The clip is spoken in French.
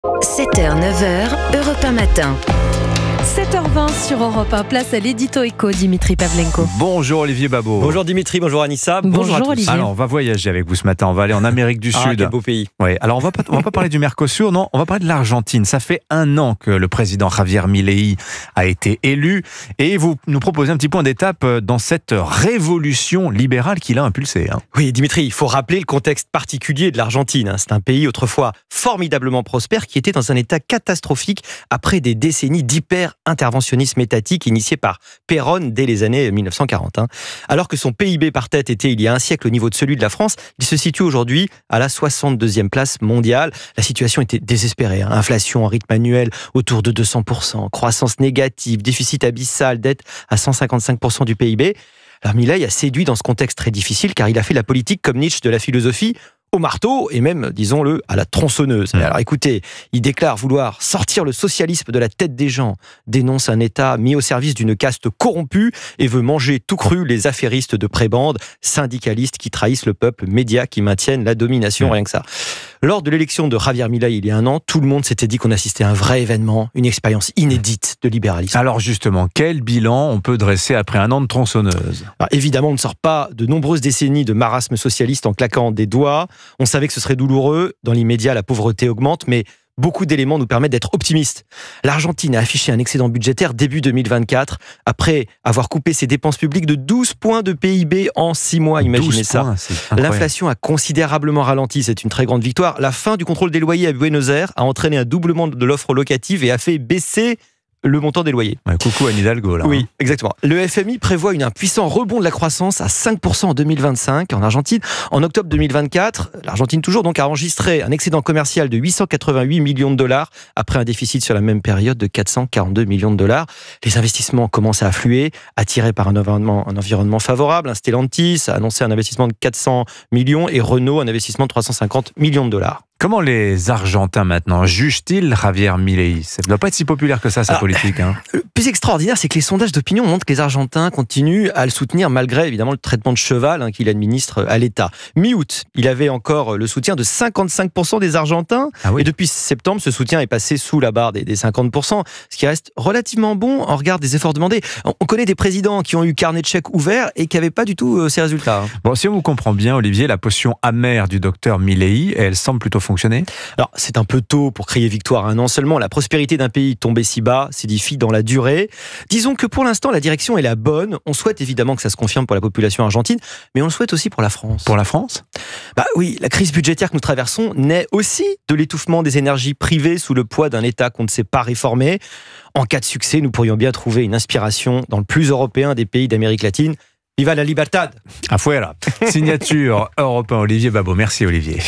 7h, 9h, Europe 1 matin. 7h20 sur Europe 1, place à l'édito éco, Dimitri Pavlenko. Bonjour Olivier Babot. Bonjour Dimitri, bonjour Anissa, Bonjour à tous. Olivier. Alors on va voyager avec vous ce matin, on va aller en Amérique du Sud. Quel beau pays. Oui, alors on va pas parler du Mercosur, non, on va parler de l'Argentine. Ça fait 1 an que le président Javier Milei a été élu et vous nous proposez un petit point d'étape dans cette révolution libérale qu'il a impulsée. Oui Dimitri, il faut rappeler le contexte particulier de l'Argentine. C'est un pays autrefois formidablement prospère qui était dans un état catastrophique après des décennies d'hyper-interventionnisme étatique initié par Perón dès les années 1940. Alors que son PIB par tête était il y a un siècle au niveau de celui de la France, il se situe aujourd'hui à la 62e place mondiale. La situation était désespérée. Inflation en rythme annuel autour de 200%, croissance négative, déficit abyssal, dette à 155% du PIB. Alors Milei a séduit dans ce contexte très difficile car il a fait la politique comme Nietzsche de la philosophie, au marteau et même, disons-le, à la tronçonneuse. Alors écoutez, il déclare vouloir sortir le socialisme de la tête des gens, dénonce un État mis au service d'une caste corrompue et veut manger tout cru les affairistes de prébande, syndicalistes qui trahissent le peuple, médias qui maintiennent la domination, rien que ça. Lors de l'élection de Javier Milei il y a 1 an, tout le monde s'était dit qu'on assistait à un vrai événement, une expérience inédite de libéralisme. Alors justement, quel bilan on peut dresser après 1 an de tronçonneuse ? Alors évidemment, on ne sort pas de nombreuses décennies de marasme socialiste en claquant des doigts. On savait que ce serait douloureux. Dans l'immédiat, la pauvreté augmente, mais beaucoup d'éléments nous permettent d'être optimistes. L'Argentine a affiché un excédent budgétaire début 2024, après avoir coupé ses dépenses publiques de 12 points de PIB en 6 mois. Imaginez ça. L'inflation a considérablement ralenti, c'est une très grande victoire. La fin du contrôle des loyers à Buenos Aires a entraîné un doublement de l'offre locative et a fait baisser le montant des loyers. Ouais, coucou Anne Hidalgo là. Oui, exactement. Le FMI prévoit un puissant rebond de la croissance à 5% en 2025 en Argentine. En octobre 2024, l'Argentine toujours donc a enregistré un excédent commercial de 888 millions de dollars après un déficit sur la même période de 442 millions de dollars. Les investissements commencent à affluer, attirés par un environnement favorable. Stellantis a annoncé un investissement de 400 millions et Renault un investissement de 350 millions de dollars. Comment les Argentins maintenant jugent-ils Javier Milei ? Ça ne doit pas être si populaire que ça, sa politique. Le plus extraordinaire, c'est que les sondages d'opinion montrent que les Argentins continuent à le soutenir malgré évidemment le traitement de cheval qu'il administre à l'État. Mi-août, il avait encore le soutien de 55% des Argentins. Et depuis septembre, ce soutien est passé sous la barre des 50%, ce qui reste relativement bon en regard des efforts demandés. On connaît des présidents qui ont eu carnet de chèques ouvert et qui n'avaient pas du tout ces résultats. Bon, si on vous comprend bien, Olivier, la potion amère du docteur Milei, elle semble plutôt fonctionner. Alors, c'est un peu tôt pour crier victoire. Un an seulement, la prospérité d'un pays tombé si bas s'édifie dans la durée. Disons que pour l'instant, la direction est la bonne. On souhaite évidemment que ça se confirme pour la population argentine, mais on le souhaite aussi pour la France. Pour la France ? Oui, la crise budgétaire que nous traversons naît aussi de l'étouffement des énergies privées sous le poids d'un État qu'on ne sait pas réformer. En cas de succès, nous pourrions bien trouver une inspiration dans le plus européen des pays d'Amérique latine. Viva la libertad! Afuera. Signature Europe 1, Olivier Babot. Merci Olivier.